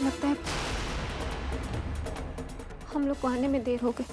लगता है हम लोग को आने में देर हो गई।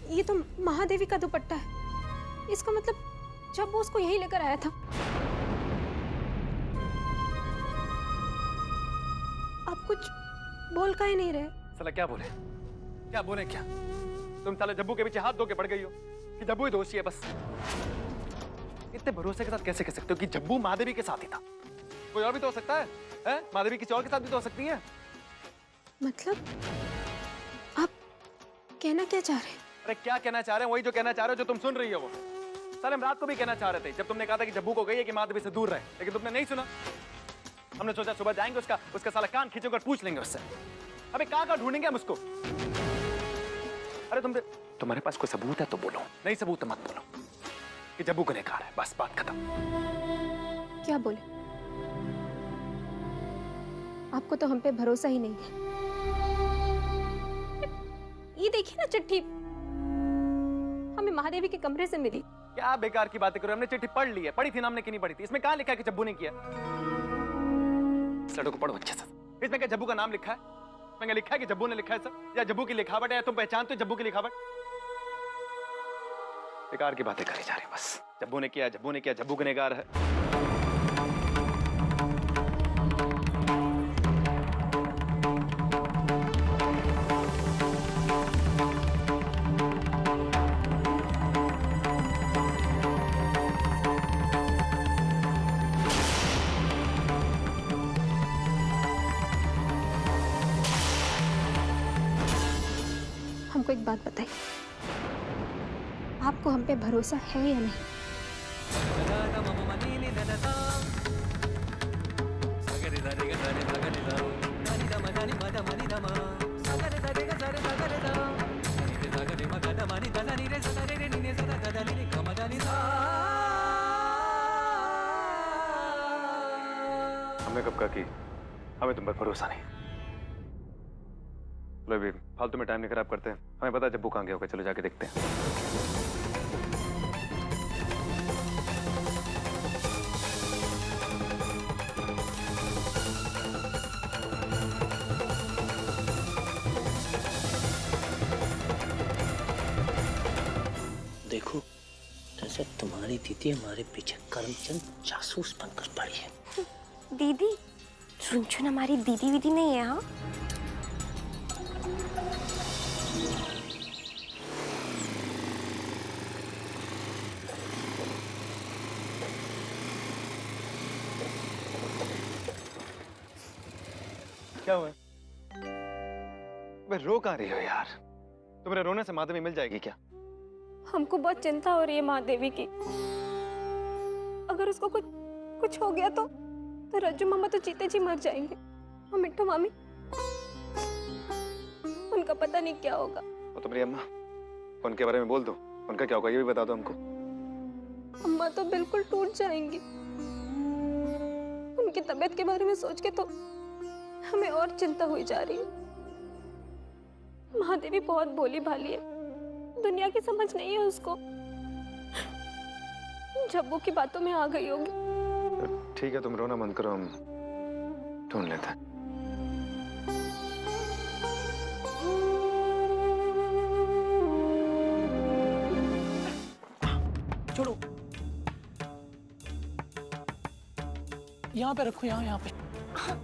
ये तो महादेवी का दुपट्टा है। इसका मतलब जब वो उसको यहीं लेकर आया था। आप कुछ बोल काहे नहीं रहे? साला क्या बोले? क्या बोले क्या? तुम साले जब्बू के पीछे हाथ धो के पड़ गई हो कि जब्बू ही दोषी है बस। इतने भरोसे के साथ कैसे कह सकते हो कि जब्बू महादेवी के साथ ही था? कोई और भी तो हो सकता है, हैं? महादेवी किसी और के साथ भी तो हो सकती है। मतलब आप कहना क्या चाह रहे हैं? अरे क्या कहना चाह रहे हैं? वही जो कहना चाह रहे हो जो तुम सुन रही हो वो। साले हम रात को भी कहना चाह रहे थे जब तुमने कहा था कि जब्बू को गई है कि महादेवी से दूर रहे, लेकिन तुमने नहीं सुना। हमने सोचा सुबह जाएंगे उसका साला कान खींचेंगे और पूछ लेंगे उससे। अबे कहाँ ढूंढेंगे हम उसको? अरे तुम्हारे पास कोई सबूत है तो बोलो, नहीं सबूत तो मत बोलो कि जब्बू गुनहगार है। बस बात खत्म। क्या बोले? आपको तो हम पे भरोसा ही नहीं है। ये देखिए ना चिट्ठी, हमें महादेवी के कमरे से मिली। क्या बेकार की बातें करो, हमने चिट्ठी पढ़ ली है। पढ़ी थी ना हमने कि नहीं पढ़ी थी? इसमें कहाँ लिखा है कि जब्बू ने किया? इस लड़को को पढ़ो अच्छे से। इसमें क्या जब्बू का नाम लिखा है? इसमें लिखा है कि जब्बू ने लिखा है सर, या जब्बू की लिखावट है, या तुम पहचानते हो जब्बू की लिखावट? बेकार की बातें करी जा रही बस। जब्बू ने किया, जब्बू ने किया, जब्बू गुनहगार है। हमको एक बात बताइए, आपको हम पे भरोसा है या नहीं? हमने कब कहा कि हमें तुम पर भरोसा नहीं? चलो भी फालतू में टाइम नहीं खराब करते हैं। हमें पता है जब्बू कहाँ गया होगा। चलो जाके देखते हैं। देखो, जैसे तुम्हारी दीदी हमारे पीछे करमचंद जासूस बनकर पड़ी है। दीदी? चुन हमारी दीदी वीदी नहीं है। हाँ, क्या हुआ? रो कहाँ रही हो यार? तुम्हारे रोने से महादेवी मिल जाएगी क्या? हमको बहुत चिंता हो रही है महादेवी की। अगर उसको कुछ हो गया तो रज्जू मामा तो जीते जी मर जाएंगे, और मिट्टू मामी, उनका पता नहीं क्या होगा। वो तुम्हारी अम्मा, उनके बारे में बोल दो। उनका क्या होगा ये भी बता दो हमको। अम्मा तो बिल्कुल टूट जाएंगी। उनकी तबीयत के बारे में सोच के तो हमें और चिंता हुई जा रही है। महादेवी बहुत भोली भाली है, दुनिया की समझ नहीं है उसको। जब्बू की बातों में आ गई होगी। ठीक है, तुम रोना बंद करो, हम ढूंढ लेते हैं। छोड़ो, यहाँ पे रखो, यहाँ पे। हाँ,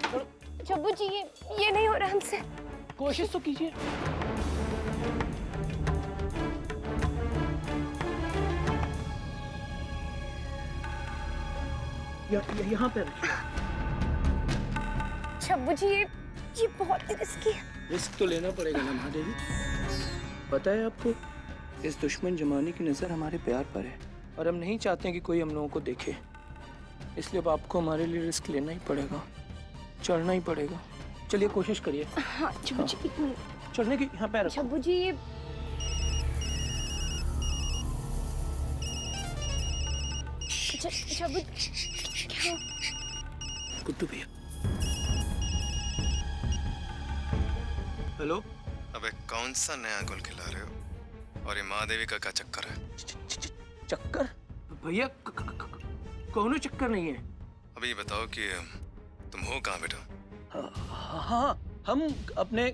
छोड़ो। जब्बू जी, ये नहीं हो रहा हमसे। कोशिश तो कीजिए। यहाँ पे रखिए। जब्बू जी, ये बहुत रिस्की है। रिस्क तो लेना पड़ेगा ना महादेवी। पता है आपको, इस दुश्मन जमाने की नजर हमारे प्यार पर है, और हम नहीं चाहते कि कोई हम लोगों को देखे। इसलिए अब आपको हमारे लिए रिस्क लेना ही पड़ेगा, चढ़ना ही पड़ेगा। चलिए कोशिश करिए। हाँ चब्बू जी एक मिनट। चढ़ने की यहाँ पैर रखो। चब्बू जी ये चब्बू क्या? गुड्डू भैया। हेलो। अबे कौन सा नया गुल खिला रहे हो? और ये महादेवी का क्या चक्कर है? चक्कर? भैया कौनो चक्कर नहीं है। अभी ये बताओ कि तुम हो कहाँ बेटा? हाँ, हम अपने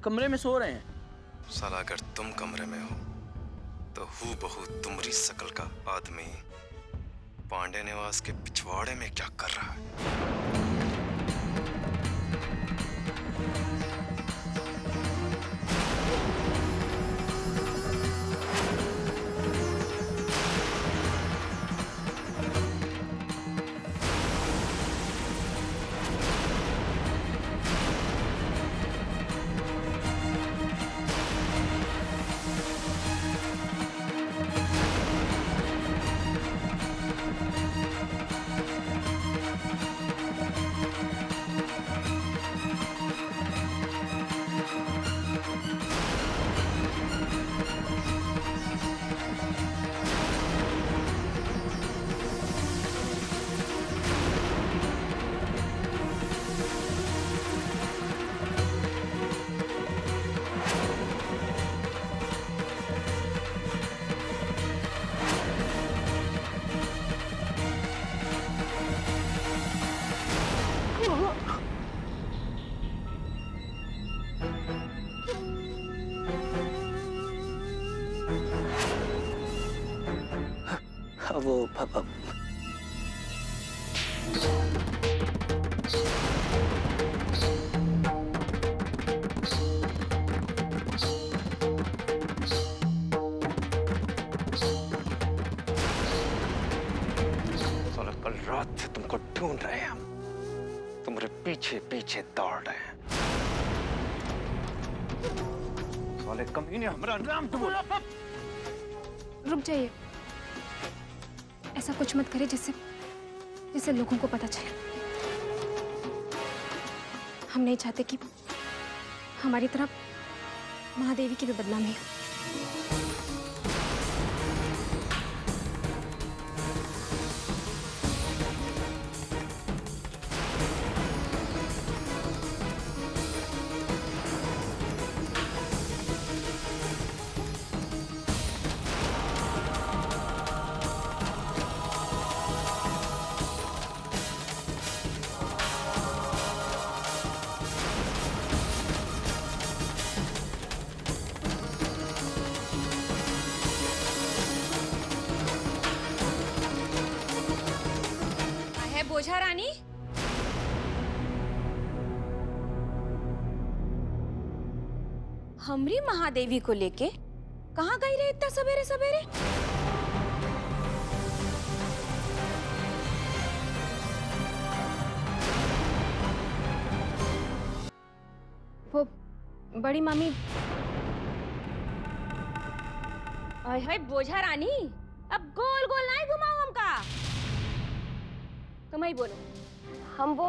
कमरे में सो रहे हैं। साला अगर तुम कमरे में हो तो हूबहू तुम्हारी शकल का आदमी पांडे निवास के पिछवाड़े में क्या कर रहा है? वो कल रात से तुमको ढूंढ रहे हैं हम, तुम्हारे पीछे पीछे दौड़ रहे हैं। साले कमीने हमारा नाम रुक जाइए, ऐसा कुछ मत करिए जिससे लोगों को पता चले। हम नहीं चाहते कि हमारी तरफ महादेवी की भी बदनामी हो। बोझा रानी, हमरी महादेवी को लेके कहाँ गई रहे इतना सवेरे सवेरे? वो बड़ी मामी। हाय बोझा रानी, अब गोल गोल नहीं घुमाओ हमका। तुम ही बोलो। हम वो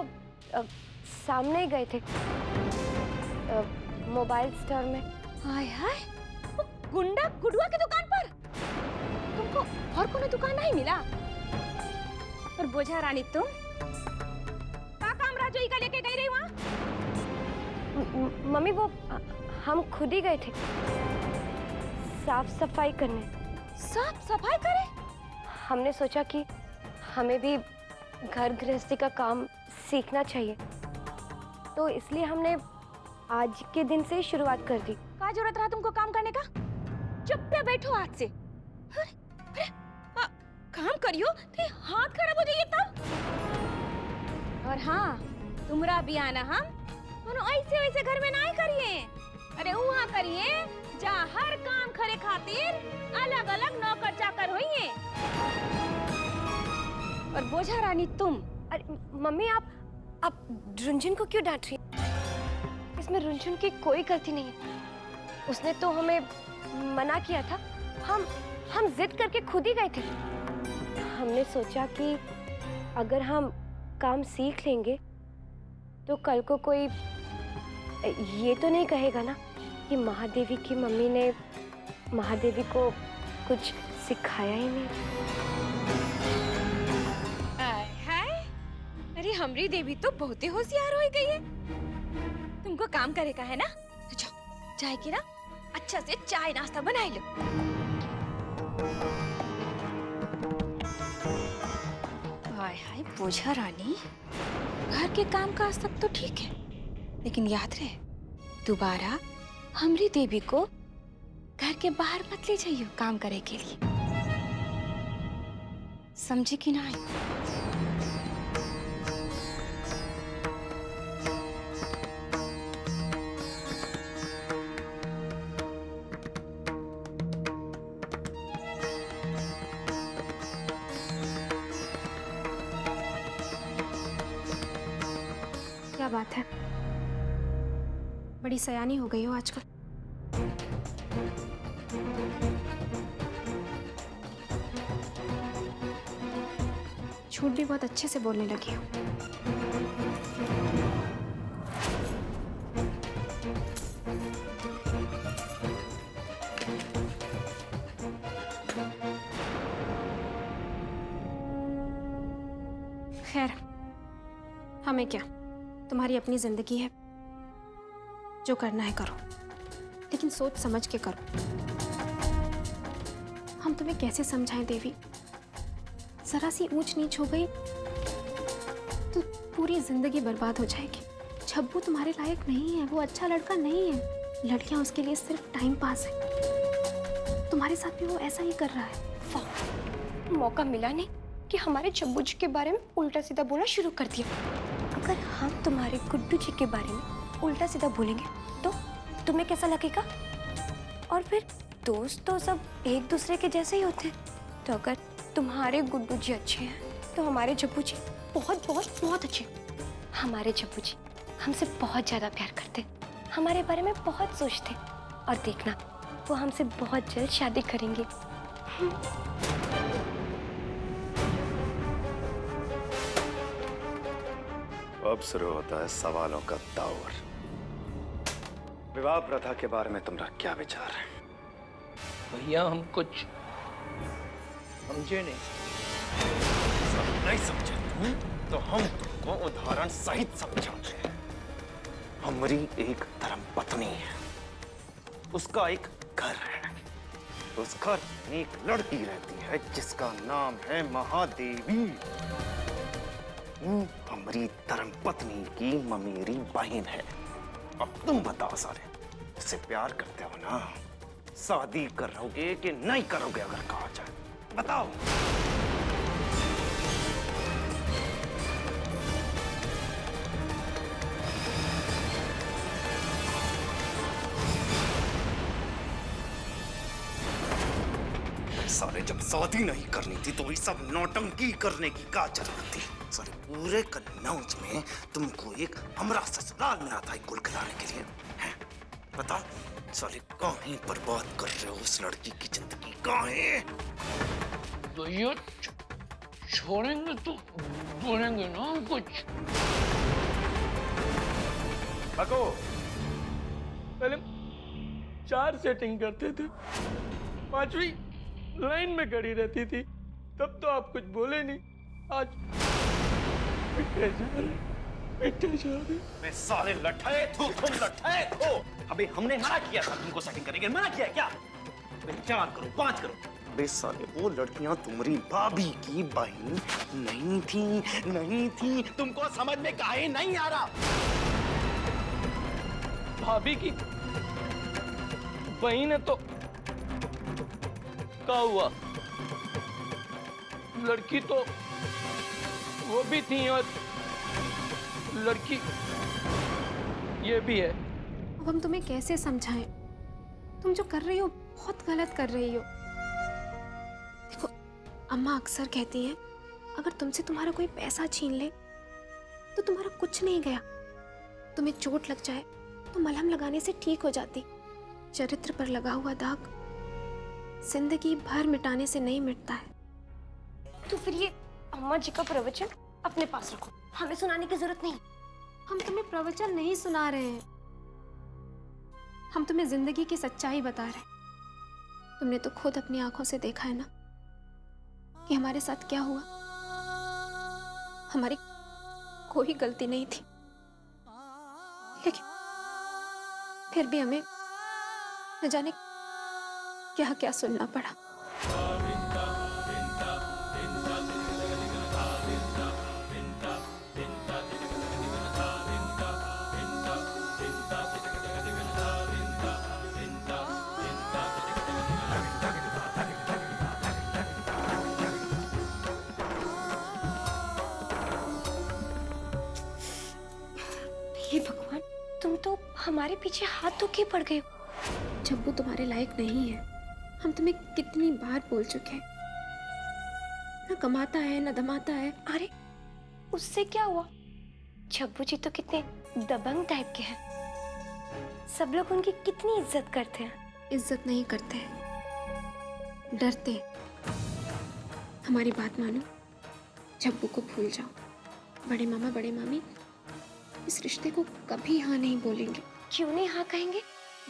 सामने गए थे मोबाइल स्टोर में। हाय हाय, वो गुंडा गुडुआ की दुकान पर तुमको और कोई दुकान नहीं मिला? और बोझा रानी तुम का काम राजोई का लेके गई रही वहाँ? मम्मी वो हम खुद ही गए थे साफ सफाई करने। साफ सफाई करे? हमने सोचा कि हमें भी घर गृहस्थी का काम सीखना चाहिए, तो इसलिए हमने आज के दिन से शुरुआत कर दी। क्या जरूरत रहा तुमको काम करने का? चुप पे बैठो आज से। अरे, अरे, काम करियो तो हाथ खराब हो जाइए तब। और हाँ, तुम्हारा भी आना हम दोनों ऐसे वैसे घर में ना करिए। अरे वहाँ करिए जहाँ हर काम करे खातिर अलग अलग नौकर चाकर होइए। और बोझा रानी तुम। अरे मम्मी आप रुंझुन को क्यों डांट रही हैं? इसमें रुंझुन की कोई गलती नहीं है। उसने तो हमें मना किया था। हम जिद करके खुद ही गए थे। हमने सोचा कि अगर हम काम सीख लेंगे तो कल को कोई ये तो नहीं कहेगा ना कि महादेवी की मम्मी ने महादेवी को कुछ सिखाया ही नहीं। हाय, अरे हमरी देवी तो बहुत ही होशियार हो गई है। तुमको काम करेगा है ना, तो जाओ चाय की ना अच्छा से चाय नाश्ता बनाई लो। हाय हाय पूजा रानी, घर के काम काज तक तो ठीक है, लेकिन याद रहे दोबारा हमरी देवी को घर के बाहर मत ले जाइयो काम करे के लिए, समझी कि नहीं? क्या बात है, बड़ी सयानी हो गई हो आजकल। झूठ भी बहुत अच्छे से बोलने लगी हो। खैर, हमें क्या, तुम्हारी अपनी जिंदगी है, जो करना है करो, लेकिन सोच समझ के करो। हम तुम्हें कैसे समझाएं देवी, जरा सी ऊंच नीच हो गई तो पूरी जिंदगी बर्बाद हो जाएगी। छब्बू तुम्हारे लायक नहीं है, वो अच्छा लड़का नहीं है। लड़कियां उसके लिए सिर्फ टाइम पास है। तुम्हारे साथ भी वो ऐसा ही कर रहा है। वाह, मौका मिला नहीं कि हमारे छब्बू जी के बारे में उल्टा सीधा बोलना शुरू कर दिया। अगर हम तुम्हारे गुड्डू जी के बारे में उल्टा सीधा बोलेंगे तो तुम्हें कैसा लगेगा? और फिर दोस्त तो सब एक दूसरे के जैसे ही होते हैं। तो अगर तुम्हारे गुड्डू जी अच्छे हैं तो हमारे छब्बू जी बहुत बहुत बहुत अच्छे। हमारे छब्बू जी हमसे बहुत ज़्यादा प्यार करते, हमारे बारे में बहुत सोचते, और देखना वो हमसे बहुत जल्द शादी करेंगे। अब शुरू होता है सवालों का दौर। विवाह प्रथा के बारे में तुम्हारा क्या विचार है? भैया हम कुछ समझे नहीं। नहीं समझे तो हम तुमको उदाहरण सहित समझाते हैं। हमारी एक धर्मपत्नी है, उसका एक घर है, उस घर में एक लड़की रहती है जिसका नाम है महादेवी। हमारी धर्मपत्नी की ममेरी बहन है। अब तुम बताओ सारे, इससे प्यार करते हो ना? शादी करोगे कि नहीं करोगे अगर कहा जाए, बताओ। सारे जब शादी नहीं करनी थी तो ये सब नौटंकी करने की क्या जरूरत थी? सारे पूरे कन्नौज में तुमको एक हमरा ससुराल में आता है गुल खिलाने के लिए, हैं? बताओ साले कहीं बर्बाद कर रहे हो उस लड़की की जिंदगी, कहीं? भैया छोड़ेंगे तो बोलेंगे ना कुछ। बको, पहले 4 सेटिंग करते थे, 5वीं लाइन में खड़ी रहती थी, तब तो आप कुछ बोले नहीं। आज पिटे जा रहे। मैं सारे लठाए थो, तुम लठाए थो। अबे हमने मना किया था तुमको सेटिंग करने के, मना किया क्या? 4 करो, 5 करो। अबे साले वो लड़कियां तुम्हारी भाभी की बहन नहीं थी। तुमको समझ में काहे नहीं आ रहा? भाभी की बहन है तो क्या हुआ? लड़की तो वो भी थी और लड़की ये भी है। अब हम तुम्हें कैसे समझाएं? तुम जो कर रही हो बहुत गलत कर रही हो। देखो, अम्मा अक्सर कहती हैं, अगर तुमसे तुम्हारा कोई पैसा छीन ले तो तुम्हारा कुछ नहीं गया। तुम्हें चोट लग जाए तो मलहम लगाने से ठीक हो जाती। चरित्र पर लगा हुआ दाग जिंदगी भर मिटाने से नहीं मिटता है। तो फिर ये अम्मा जी का प्रवचन अपने पास रखो, हमें सुनाने की जरूरत नहीं। हम तुम्हें प्रवचन नहीं सुना रहे हैं, हम तुम्हें जिंदगी की सच्चाई बता रहे हैं। तुमने तो खुद अपनी आंखों से देखा है ना कि हमारे साथ क्या हुआ। हमारी कोई गलती नहीं थी, लेकिन फिर भी हमें न जाने क्या क्या सुनना पड़ा। हे भगवान, तुम तो हमारे पीछे हाथ धो के पड़ गए हो। जब वो तुम्हारे लायक नहीं है, हम तुम्हें कितनी बार बोल चुके हैं। न कमाता है न दमाता है। अरे उससे क्या हुआ? छब्बू जी तो कितने दबंग टाइप के हैं, सब लोग उनकी कितनी इज्जत करते हैं। इज्जत नहीं करते हैं, डरते हैं। हमारी बात मानो, छब्बू को भूल जाओ। बड़े मामा बड़े मामी इस रिश्ते को कभी हाँ नहीं बोलेंगे। क्यों नहीं हाँ कहेंगे?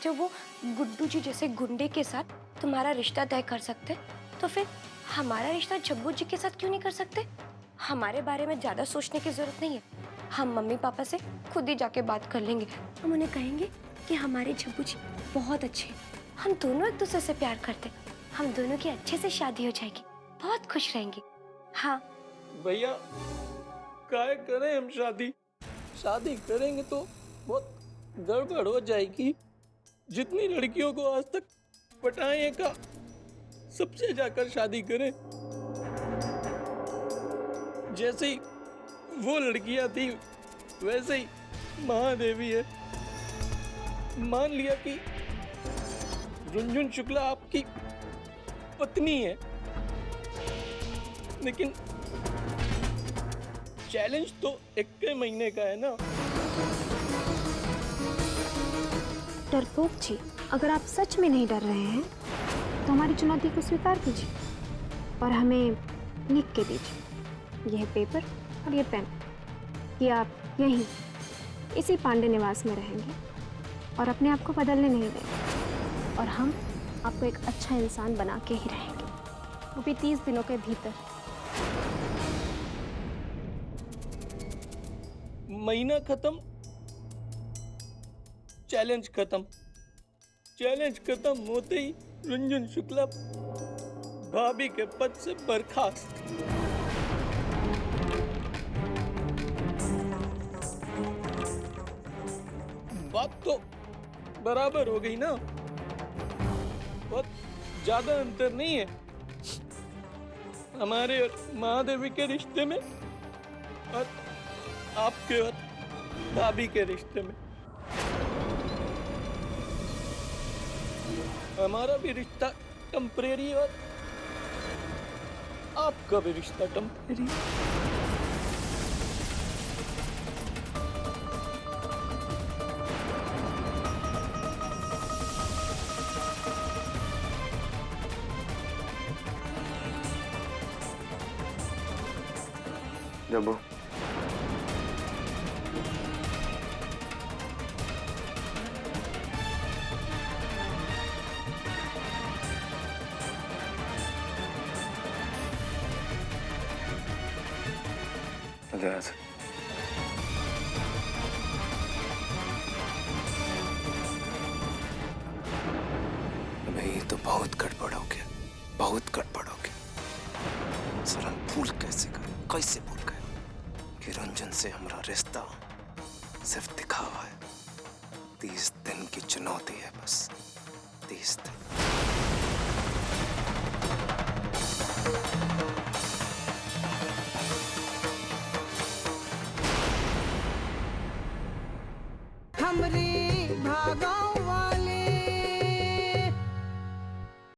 जब वो गुड्डू जी जैसे गुंडे के साथ तुम्हारा रिश्ता तय कर सकते, तो फिर हमारा रिश्ता छब्बू जी के साथ क्यों नहीं कर सकते? हमारे बारे में ज्यादा सोचने की जरूरत नहीं है, हम मम्मी पापा से खुद ही जाके बात कर लेंगे। हम उन्हें कहेंगे कि हमारे छब्बू जी बहुत अच्छे हैं, हम दोनों एक दूसरे से प्यार करते, हम दोनों की अच्छे से शादी हो जाएगी, बहुत खुश रहेंगे। हाँ भैया, काय करें हम शादी? शादी करेंगे तो बहुत गड़बड़ हो जाएगी। जितनी लड़कियों को आज तक पटाए का, सबसे जाकर शादी करें। जैसे ही वो लड़कियां थी वैसे ही महादेवी है। मान लिया कि रुंझुन शुक्ला आपकी पत्नी है, लेकिन चैलेंज तो 1 महीने का है ना। डरपोक जी, अगर आप सच में नहीं डर रहे हैं तो हमारी चुनौती को स्वीकार कीजिए और हमें लिख के दीजिए। यह पेपर और ये पेन कि आप यहीं इसी पांडे निवास में रहेंगे और अपने आप को बदलने नहीं देंगे, और हम आपको एक अच्छा इंसान बना के ही रहेंगे, वो भी 30 दिनों के भीतर। महीना खत्म, चैलेंज खत्म। चैलेंज खत्म होते ही रुंझुन शुक्ला भाभी के पद से बर्खास्त। बात तो बराबर हो गई ना, बहुत ज्यादा अंतर नहीं है हमारे और महादेवी के रिश्ते में और आपके और भाभी के रिश्ते में। हमारा भी रिश्ता टेम्परेरी और आपका भी रिश्ता टेम्परेरी। जब्बू, भाई तो बहुत गड़बड़ हो गया, बहुत गड़बड़ हो गया। सर हम भूल कैसे गए, कैसे भूल गए कि रंजन से हमारा रिश्ता सिर्फ दिखावा है। 30 दिन की चुनौती है, बस 30 दिन। हमरी भागाओ